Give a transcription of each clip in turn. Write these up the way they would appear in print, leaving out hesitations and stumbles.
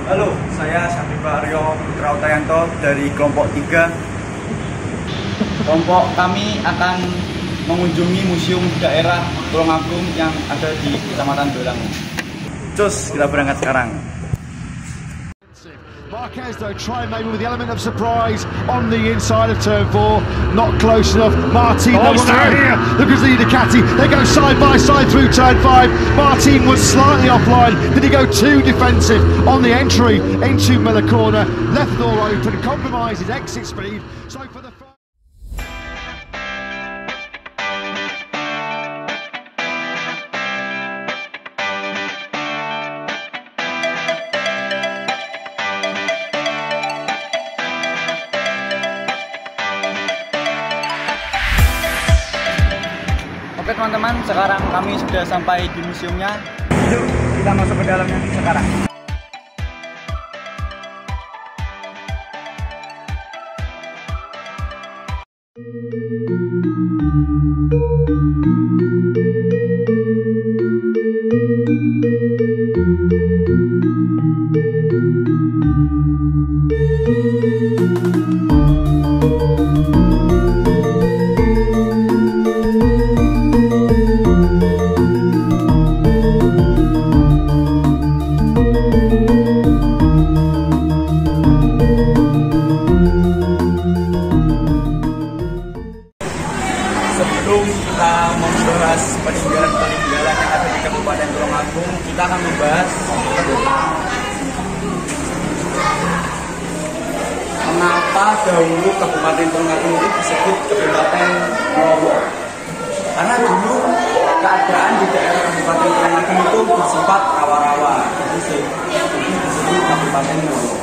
Halo, saya Syafifah Aryo Putra Utayanto dari kelompok 3. Kelompok kami akan mengunjungi museum daerah Tulungagung yang ada di Kecamatan Boyolali. Cus, kita berangkat sekarang. Marquez though trying maybe with the element of surprise on the inside of turn 4, not close enough. Martin, no one here. Look at the Ducati. They go side by side through turn 5. Martin was slightly offline. Did he go too defensive on the entry into Miller corner? Left door open, compromised his exit speed. So for the Oke teman-teman, sekarang kami sudah sampai di museumnya. Yuk kita masuk ke dalamnya sekarang. Sebelum kita membahas peninggalan-peninggalan yang ada di Kabupaten Tulungagung, kita akan membahas mengapa dahulu Kabupaten Tulungagung itu disebut Kabupaten Rowo. Karena dulu keadaan di daerah Kabupaten Tulungagung itu bersifat rawa-rawa, jadi disebut Kabupaten Rowo.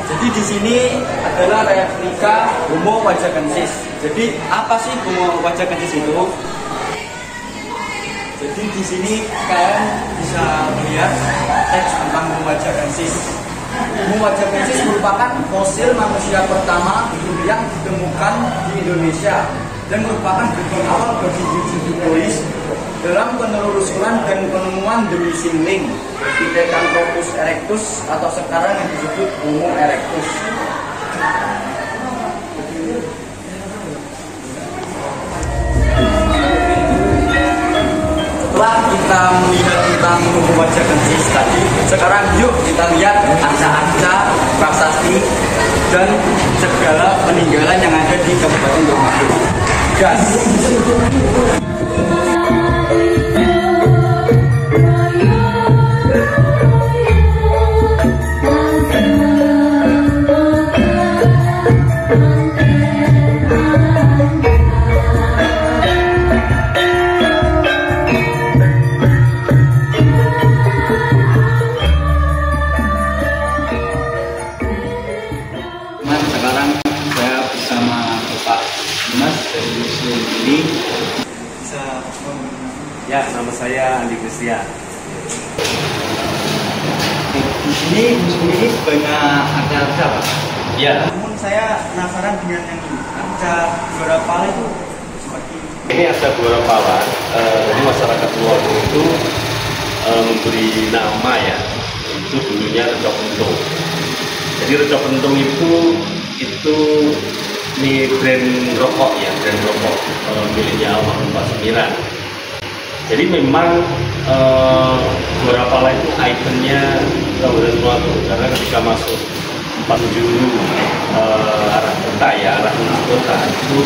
Jadi di sini adalah replika Homo Wajakensis. Jadi apa sih Homo Wajakensis itu? Jadi di sini kalian bisa melihat teks tentang Homo Wajakensis. Homo Wajakensis merupakan fosil manusia pertama yang ditemukan di Indonesia dan merupakan berawal bagi Jujubois dalam penelusuran dan penemuan The Missing Link Pithecanthropus erectus atau sekarang yang disebut Homo erectus. Setelah kita melihat tentang Homo Wajakensis tadi, sekarang yuk kita lihat arca-arca, prasasti, dan segala peninggalan yang ada di Kabupaten Tulungagung. Gas! Sekarang saya bersama Bapak Dimas dari museum ini. Ya, nama saya Andi Kristian. Di sini museum ini banyak arca-arca, Pak. Ya, Namun saya penasaran dengan yang ini. Arca juara pala itu seperti ini ada beberapa lah. Jadi masyarakat Tulungagung itu memberi nama ya. Itu dulunya Reco Pentung. Jadi Reco Pentung itu ini brand rokok ya, brand rokok miliknya almarhum Pak Semiran. Jadi memang juara pala itu ikonnya Kabupaten Tulungagung karena ketika masuk penjuru arah kota ya, arah kota itu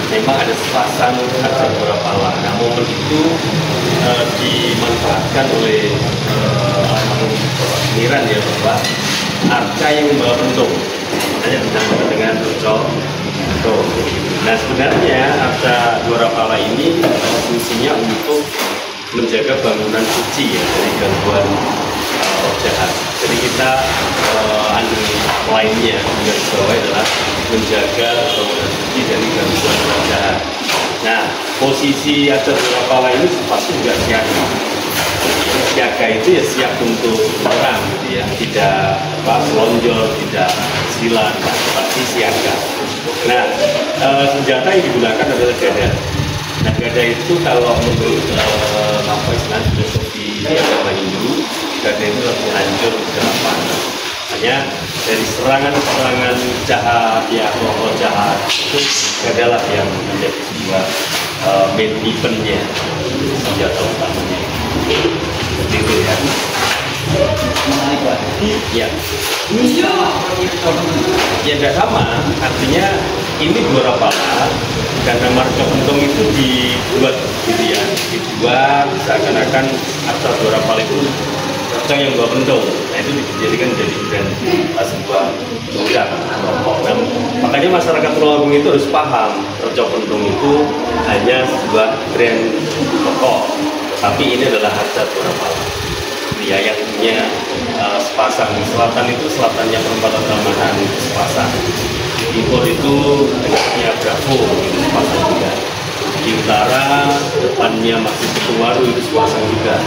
memang ada sepasang arca juara pala. Nah momen itu dimanfaatkan oleh almarhum Pak Semiran ya bahwa arca yang membawa pentung, makanya dinamakan dengan Reco Pentung. Nah sebenarnya arca juara pala ini fungsinya untuk menjaga bangunan suci ya dari gangguan roh jahat. Jadi kita lainnya yang bawah adalah menjaga bangunan suci dari gangguan roh jahat. Nah posisi arca juara pala ini pasti juga siaga. Siaga itu ya siap untuk perang gitu ya, tidak selonjor, tidak silat, pasti siaga. Nah senjata yang digunakan adalah gada. Nah gada itu kalau menurut apa istilahnya filosofi agama Hindu Brigade itu langsung hancur delapan. Hanya dari serangan-serangan jahat ya, roh jahat itu adalah yang menjadi sebuah main eventnya, senjata utamanya. Seperti itu ya. Menarik Pak. Ya. Ini Ya tidak sama, artinya ini dua Rapala karena marka pentung itu dibuat gitu ya, dibuat seakan-akan arca dua Rapala itu arca yang dua pentung. Nah itu dijadikan jadi brand sebuah produk. Nah, makanya masyarakat Tulungagung itu harus paham arca pentung itu hanya sebuah brand pokok, tapi ini adalah arca dua Rapala. Ya, yang punya sepasang. Selatan itu selatannya perempatan Ramadan sepasang. Timur itu dekatnya Bravo itu sepasang juga. Di utara depannya masih Ketuwaru itu sepasang juga.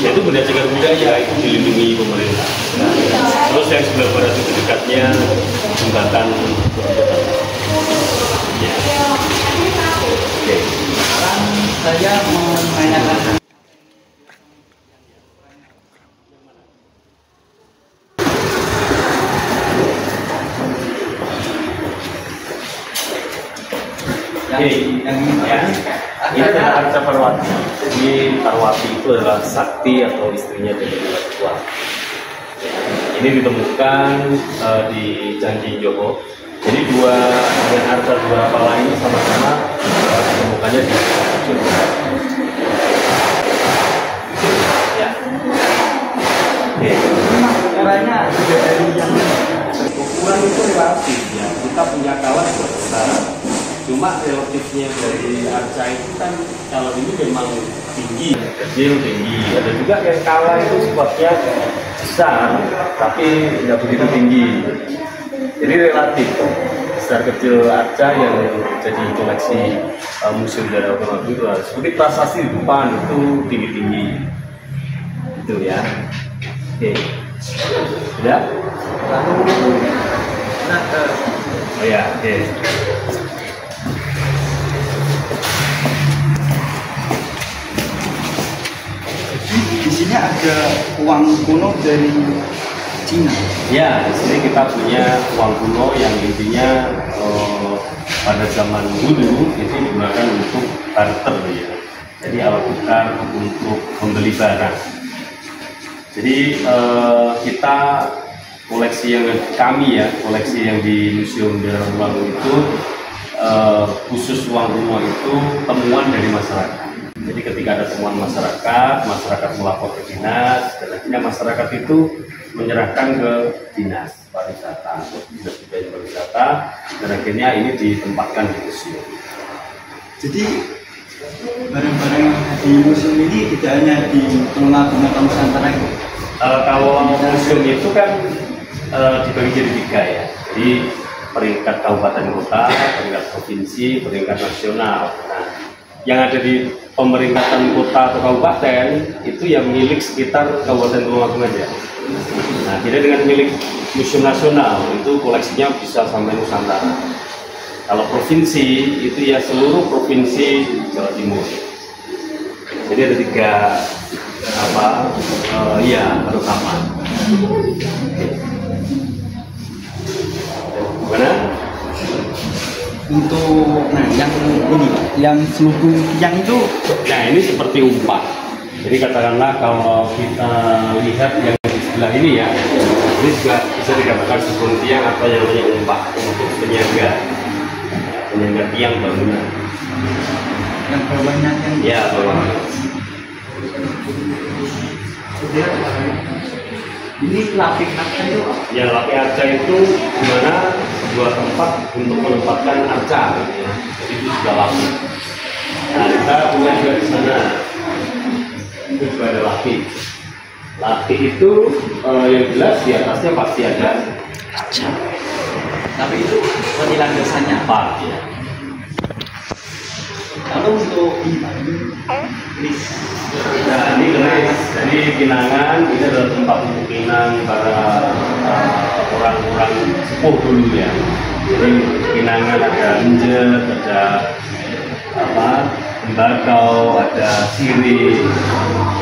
Yaitu benda cagar budaya itu dilindungi pemerintah. Terus yang sebelah barat itu dekatnya jembatan. Ya. Oke. sekarang saya mau menanyakan. Ini adalah arca Parwati. Jadi Parwati itu adalah sakti atau istrinya dari Dewa Tua. Ini ditemukan di Janji Jowo. Jadi dua dengan arca dua Rapala ini sama-sama ditemukannya di Jowo. Ya. Oke. Ukurannya juga dari yang Ukuran itu relatif ya. Kita punya kawan besar. Cuma relatifnya dari arca itu kan kalau ini memang tinggi, kecil tinggi. Ada juga yang kala itu sifatnya besar, tapi tidak begitu tinggi. Jadi relatif besar kecil arca yang jadi koleksi Museum Sejarah Tulungagung itu seperti prasasti di depan itu tinggi-tinggi, itu ya. Oke, sudah. Oh ya, oke. di sini ada uang kuno dari Cina. Ya, di sini kita punya uang kuno yang intinya pada zaman dulu itu digunakan untuk barter ya. Jadi alat tukar untuk membeli barang. Jadi kita koleksi yang kami ya, koleksi yang di Museum Sejarah Tulungagung itu khusus uang kuno itu temuan dari masyarakat. Jadi ketika ada temuan masyarakat melapor ke dinas, dan akhirnya masyarakat itu menyerahkan ke dinas pariwisata, dinas budaya pariwisata, dan akhirnya ini ditempatkan di museum. Jadi barang-barang di museum ini tidak hanya di Tulungagung atau Nusantara itu. Kalau museum itu kan dibagi jadi tiga ya. Jadi peringkat kabupaten kota, peringkat provinsi, peringkat nasional. Nah, yang ada di pemeringkatan kota atau kabupaten itu yang milik sekitar Kabupaten Tulungagung aja. Nah, beda dengan milik Museum Nasional itu koleksinya bisa sampai Nusantara. Kalau provinsi itu ya seluruh provinsi Jawa Timur. Jadi ada tiga terutama. Gimana? Untuk yang ini Pak, yang selubung yang itu. Nah ini seperti umpak. Jadi katakanlah kalau kita lihat yang di sebelah ini ya, ini juga bisa dikatakan selubung tiang atau yang namanya umpak untuk penyangga tiang bangunan. Yang bawahnya yang Ya bawahnya. ini lapik arca itu apa? Ya lapik arca itu dimana sebuah tempat untuk menempatkan arca, ya. Jadi itu juga lapik. Nah kita punya juga di sana, itu juga ada lapik. Lapik itu yang jelas di atasnya pasti ada arca. Tapi itu seperti landasannya Empat ya. Kalau untuk ini Nah ini keris, jadi pinangan ini adalah tempat untuk pinang para orang-orang sepuh dulu ya. Jadi pinangan ada enjet, ada tembakau, ada sirih,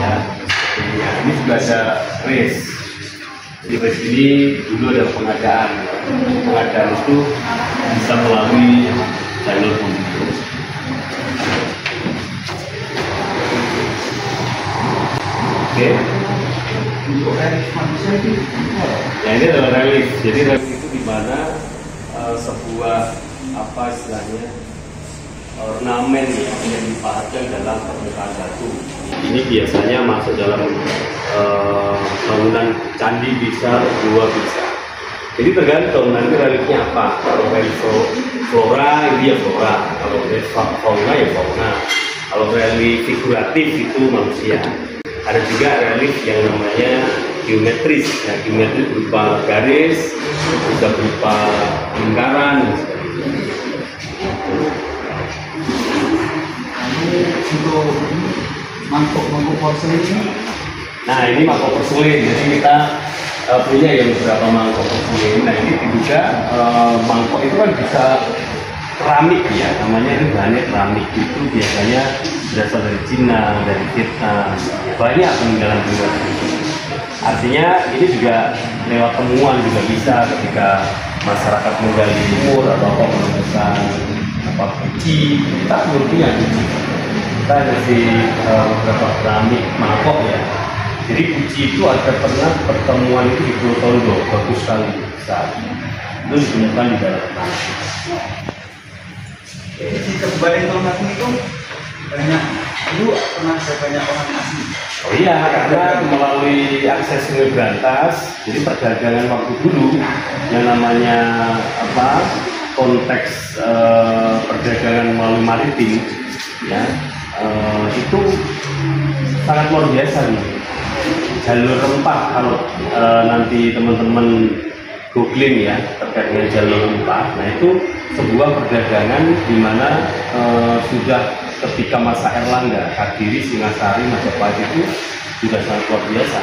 ya. Ya, ini juga ada race. Di race ini dulu ada pengadaan. Pengadaan itu bisa melalui jalur pembunuh. Oke. Untuk relief manusia itu Ya, ini adalah relief. Jadi relief itu di mana sebuah apa istilahnya ornamen yang dipajang dalam permukaan batu. Ini biasanya masuk dalam bangunan candi bisa, gua bisa. Jadi tergantung nanti reliefnya apa. Kalau relief flora ini ya flora, kalau relief fauna ya fauna. Kalau relief figuratif itu manusia. Ada juga relief yang namanya geometris. Ya, geometris berupa garis, bisa berupa lingkaran dan sebagainya. untuk mangkuk porselin ini. Nah, ini mangkok porselin. Jadi kita punya yang beberapa mangkok porselin. Nah, ini juga mangkok itu kan bisa keramik ya, namanya itu bahannya keramik. Itu biasanya berasal dari Cina, dari Vietnam. Banyak peninggalan budaya. Artinya ini juga lewat temuan juga bisa ketika masyarakat menggali timur atau apa menemukan apa kunci, kita belum punya kunci. Kita kasih beberapa keramik mangkok ya. Jadi kunci itu ada pernah pertemuan itu di Pulau Tondo, bagus sekali besar. Itu ditemukan di dalam tanah. Di Kabupaten Tulungagung itu banyak dulu pernah ada banyak orang asing. Oh iya, karena melalui akses Sungai Brantas, jadi perdagangan waktu dulu yang namanya apa konteks perdagangan melalui maritim, ya itu sangat luar biasa nih. Jalur rempah kalau nanti teman-teman googling ya terkait dengan jalur rempah, nah itu sebuah perdagangan di mana sudah ketika masa Erlangga, Kadiri, Singasari, Majapahit itu sudah sangat luar biasa.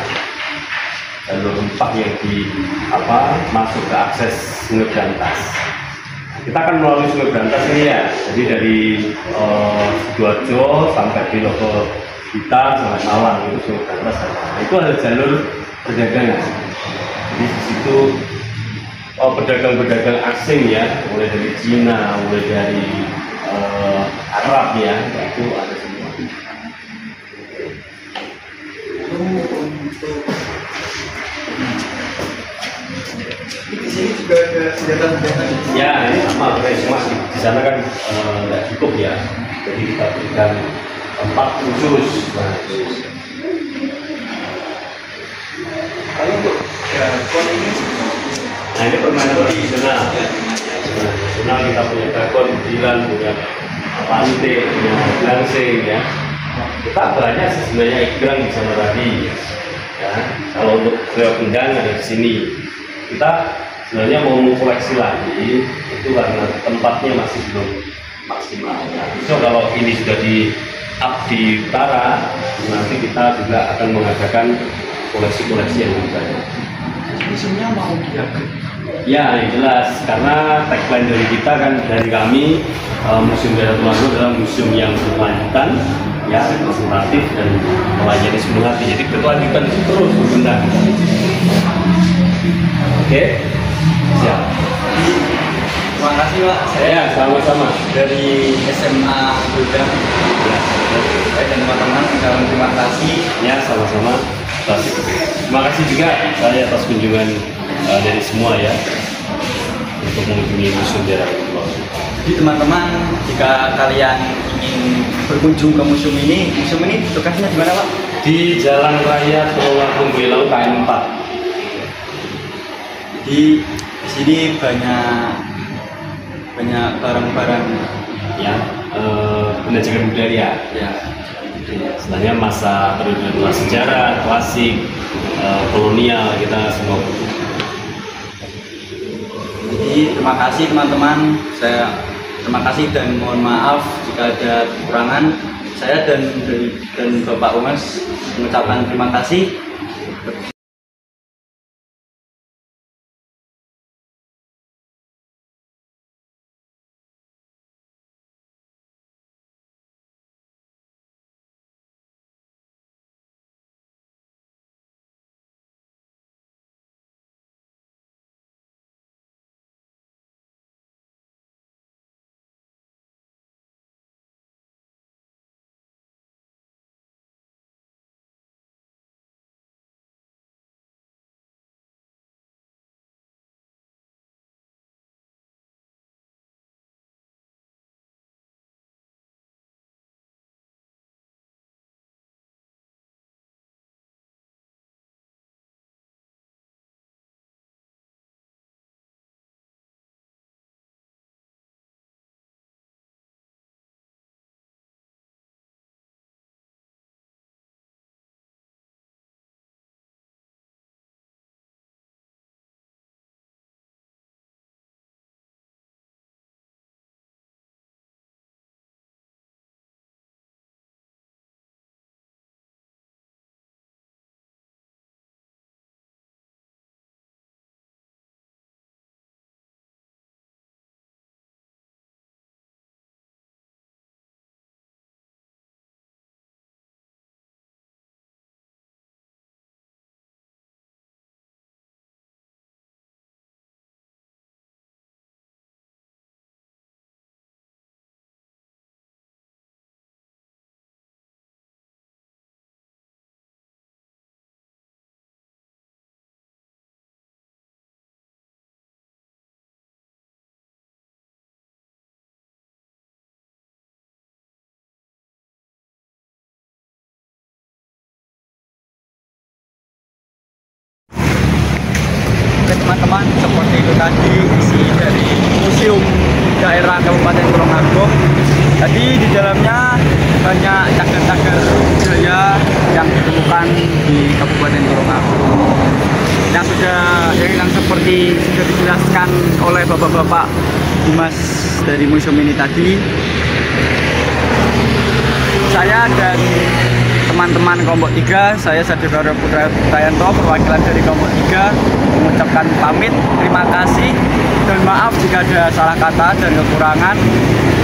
Jalur rempah yang masuk ke akses Sungai Brantas. Kita akan melalui Sungai Brantas ini ya. Jadi dari Sidoarjo sampai belok ke Blitar sampai Malang itu Sungai Brantas. Nah, itu ada jalur perdagangan. Jadi di situ pedagang-pedagang asing ya, mulai dari Cina, mulai dari Arab ya, itu ada semua. Di sini juga ada senjata-senjata. Ya, ini sama semua di sana kan nggak cukup ya, jadi kita berikan tempat khusus. Kalau untuk dragon ini, Nah ini permainan tradisional. Tradisional kita punya dragon, jilan, punya pante, punya glangsing ya. Kita banyak sebenarnya ikrang di sana tadi. Ya, kalau untuk beliau kendang ada di sini. Kita sebenarnya mau mengkoleksi lagi itu karena tempatnya masih belum maksimal. Nah, so kalau ini sudah di up di utara, nanti kita juga akan mengadakan koleksi-koleksi yang lebih banyak. museumnya mau dijaga. Ya, jelas karena tagline dari kita kan dari kami Museum Daerah Tulungagung adalah museum yang berkelanjutan, ya representatif dan melayani sepenuh hati. Jadi berkelanjutan itu terus berkembang. Oke, siap. Terima kasih Pak. Saya sama-sama Dari SMA Buddha. Ya, Saya dan teman-teman ucapkan terima kasih. ya sama-sama. Terima kasih juga saya atas kunjungan dari semua ya untuk mengunjungi Museum Daerah Tulungagung. Jadi teman-teman, jika kalian ingin berkunjung ke museum ini lokasinya di mana Pak? Di Jalan Raya Tulungagung Belau KM 4. Di sini banyak barang-barang Ya, benda cagar budaya. ya. Sebenarnya masa periode sejarah, klasik, kolonial kita semua butuh. Jadi terima kasih teman-teman. Saya terima kasih dan mohon maaf jika ada kekurangan. Saya dan Bapak Umas mengucapkan terima kasih. teman-teman, seperti itu tadi isi dari museum daerah Kabupaten Tulungagung. Jadi di dalamnya banyak cagar-cagar budaya yang ditemukan di Kabupaten Tulungagung. Yang seperti sudah dijelaskan oleh bapak-bapak humas dari museum ini tadi. Saya dan teman-teman kelompok 3, saya Sadegara Putra Tayanto, perwakilan dari kelompok 3, mengucapkan pamit, terima kasih, dan maaf jika ada salah kata dan kekurangan.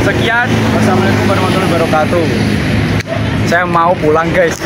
Sekian, wassalamualaikum warahmatullahi wabarakatuh. Saya mau pulang guys.